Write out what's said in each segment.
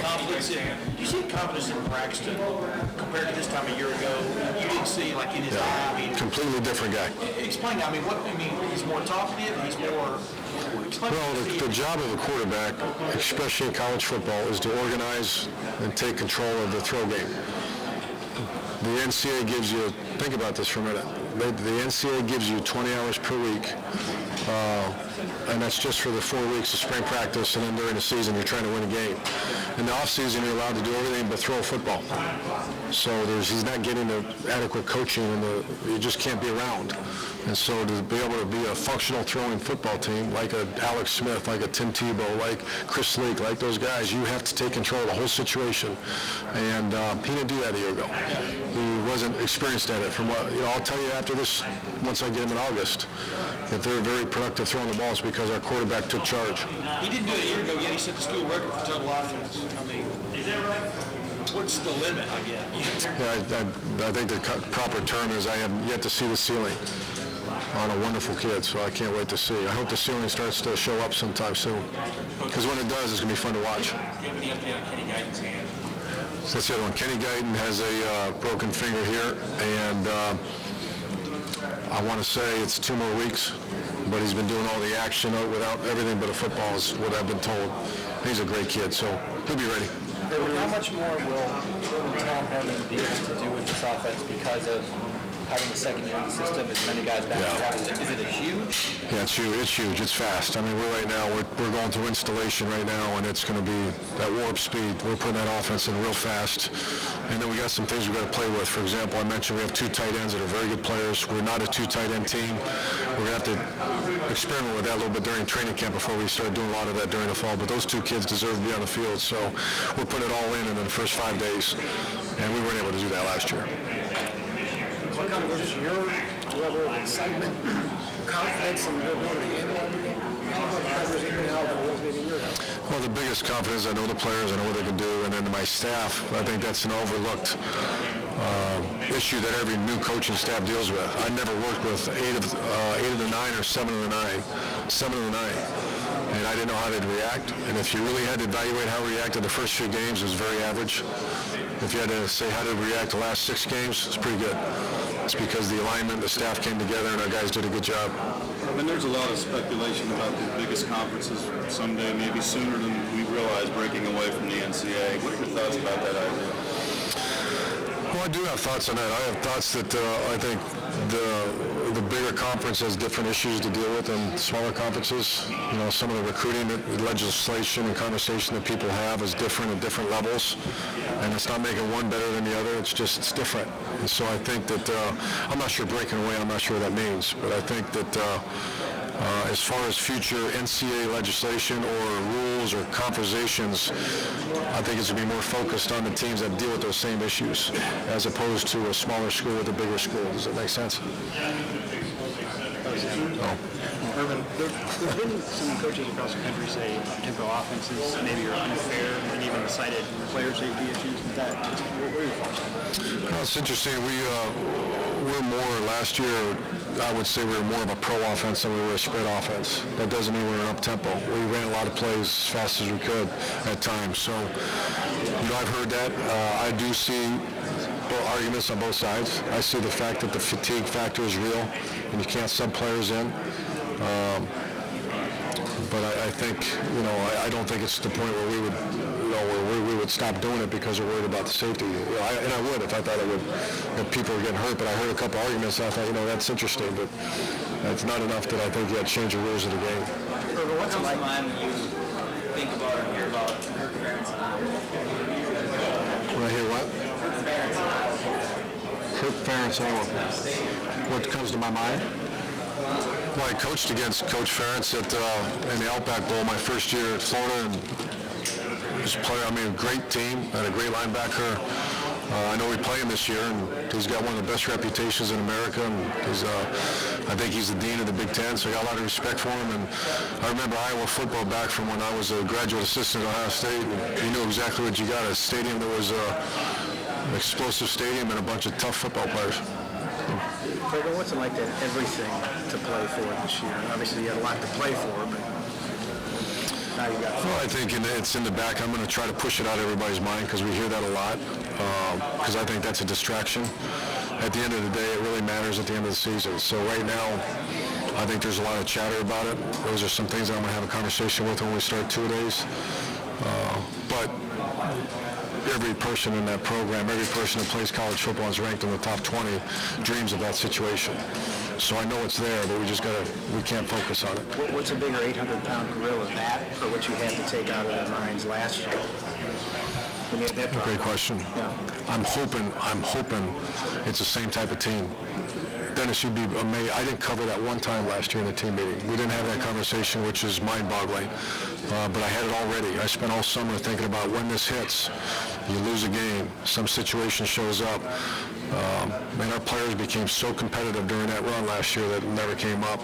confidence do you see confidence in Braxton compared to this time a year ago? You didn't see like in his eye. I mean, completely different guy. Explain that. He's more talkative. He's more. Well, the job of a quarterback, especially in college football, is to organize and take control of the throw game. The NCAA gives you, think about this for a minute, the NCAA gives you 20 hours per week, and that's just for the 4 weeks of spring practice, and then during the season you're trying to win a game. In the off-season, you're allowed to do everything but throw a football. So he's not getting the adequate coaching, and you just can't be around. And so to be able to be a functional throwing football team, like a Alex Smith, like a Tim Tebow, like Chris Leak, like those guys, you have to take control of the whole situation. And he didn't do that a year ago. He wasn't experienced at it. From what I'll tell you after this, once I get him in August, that they're very productive throwing the balls because our quarterback took charge. He didn't do it a year ago, yet he set the school record for total offense. Is that right? What's the limit, I guess? Yeah, I think the proper term is I have yet to see the ceiling on a wonderful kid, so I can't wait to see. I hope the ceiling starts to show up sometime soon, because when it does, it's going to be fun to watch. Do you have any update on Kenny Guyton's hand? So that's the other one. Kenny Guyton has a broken finger here, and I want to say it's 2 more weeks, but he's been doing all the action without everything but a football is what I've been told. He's a great kid, so he'll be ready. How much more will Tom Herman be able to do with this offense because of having the second year in the system, as many guys back to back? Is it a huge? Yeah, it's huge. It's huge. It's fast. I mean, we're going through installation right now, and it's going to be that warp speed. We're putting that offense in real fast, and then we got some things we got to play with. For example, I mentioned we have 2 tight ends that are very good players. We're not a 2 tight end team. We're going to have to experiment with that a little bit during training camp before we start doing a lot of that during the fall. But those 2 kids deserve to be on the field, so we're putting it all in the first 5 days, and we weren't able to do that last year. What kind of is your level of excitement, confidence, and their ability to handle everything? Well, the biggest confidence, I know the players, I know what they can do, and then my staff, I think that's an overlooked issue that every new coaching staff deals with. I never worked with 8 of the 9 or 7 of the 9. 7 of the 9. And I didn't know how they'd react. And if you really had to evaluate how we reacted the first 3 games, it was very average. If you had to say how did we react the last 6 games, it's pretty good. It's because the alignment, the staff came together, and our guys did a good job. I mean, there's a lot of speculation about the biggest conferences someday, maybe sooner than we realize, breaking away from the NCAA. What are your thoughts about that idea? Well, I do have thoughts on that. I have thoughts that I think the bigger conference has different issues to deal with than smaller conferences. You know, some of the recruiting legislation and conversation that people have is different at different levels, and it's not making one better than the other. It's different. And so I think that I'm not sure breaking away. I'm not sure what that means, but I think that as far as future NCAA legislation or rules or conversations, I think it's going to be more focused on the teams that deal with those same issues as opposed to a smaller school with a bigger school. Does that make sense? Urban, there's been some coaches across the country say tempo offenses maybe are unfair and even cited player safety issues. What are your thoughts on that? Well, it's interesting. We're more, last year, I would say we were more of a pro offense than we were a spread offense. That doesn't mean we're an up-tempo. We ran a lot of plays as fast as we could at times. So, I've heard that. I do see arguments on both sides. I see the fact that the fatigue factor is real and you can't sub players in. But I think, I don't think it's the point where we would, where we would stop doing it because we're worried about the safety. And I would if I thought it would, if people were getting hurt. But I heard a couple arguments and I thought, that's interesting, but that's not enough that I think you had to change the rules of the game. What's it like when you think about or hear about Kirk Ferentz? When I hear what? Kirk Ferentz, what comes to my mind? Well, I coached against Coach Ferentz in the Outback Bowl my first year at Florida, and he's a player. Great team, and a great linebacker. I know we play him this year, and he's got one of the best reputations in America, and I think he's the dean of the Big Ten, so I got a lot of respect for him. And I remember Iowa football back from when I was a graduate assistant at Ohio State, and you knew exactly what you got, a stadium that was an explosive stadium and a bunch of tough football players. Fergal, what's it like to have everything to play for this year? Obviously, you had a lot to play for, but... Now you got. Well, I think it's in the back. I'm going to try to push it out of everybody's mind because we hear that a lot, because I think that's a distraction. At the end of the day, it really matters at the end of the season. So right now, I think there's a lot of chatter about it. Those are some things that I'm going to have a conversation with when we start two-a-days. But every person in that program, every person that plays college football is ranked in the top 20, dreams of that situation. So I know it's there, but we can't focus on it. What's a bigger 800-pound gorilla, that or what you had to take out of their minds last year? When you had that Great question. Yeah. I'm hoping it's the same type of team. Dennis, you'd be amazed. I didn't cover that one time last year in the team meeting. We didn't have that conversation, which is mind-boggling. But I had it already. I spent all summer thinking about when this hits. You lose a game, some situation shows up. And our players became so competitive during that run last year that it never came up.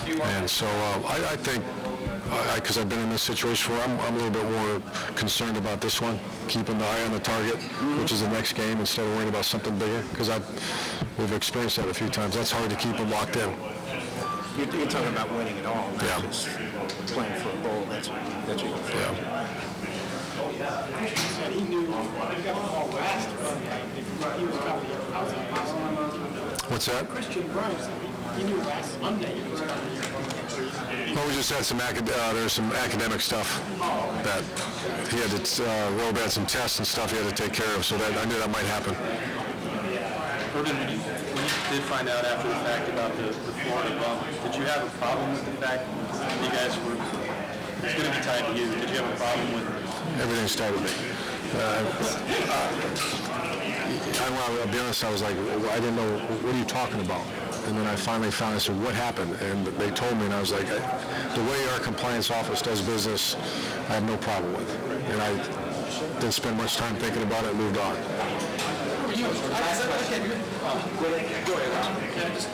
And so I think, because I've been in this situation where I'm a little bit more concerned about this one, keeping the eye on the target, which is the next game, instead of worrying about something bigger, because we've experienced that a few times. That's hard to keep them locked in. You're talking about winning it all, not Yeah. just playing for a bowl. That's what you're Yeah. He knew he got the ball last, he was coming out. What's that? Christian Grimes, he knew last Monday he was coming. Well, we just had there's some academic stuff that he had to, Rob had some tests and stuff he had to take care of, so that I knew that might happen. Urban, when you did find out after the fact about the Florida bump, did you have a problem with the fact that you guys were, it's going to be tied to you, did you have a problem with Everything started me. I'll be honest, I was like, I didn't know, what are you talking about? And then I finally found, I said, what happened? And they told me, and I was like, the way our compliance office does business, I have no problem with. And I didn't spend much time thinking about it and moved on.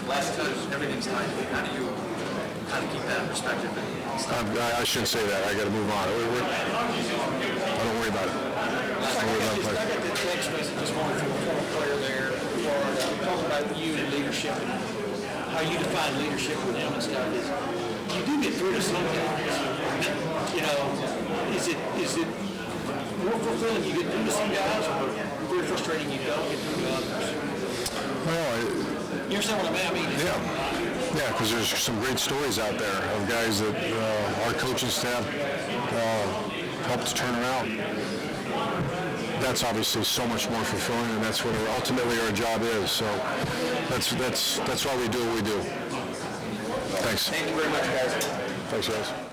last time everything's tied to you? How do you kind of keep that in perspective? I shouldn't say that. I got to move on. I don't worry about it. Don't worry about I got the text message this morning from a former player there, talking about you and leadership and how you define leadership with him and stuff. You do get through to sometimes. You know, is it more fulfilling you get through to some guys, or very frustrating you don't get through to others? Well, You understand what I mean? yeah, because there's some great stories out there of guys that our coaching staff helped turn around. That's obviously so much more fulfilling, and that's what ultimately our job is. So that's why we do what we do. Thanks. Thank you very much, guys. Thanks, guys.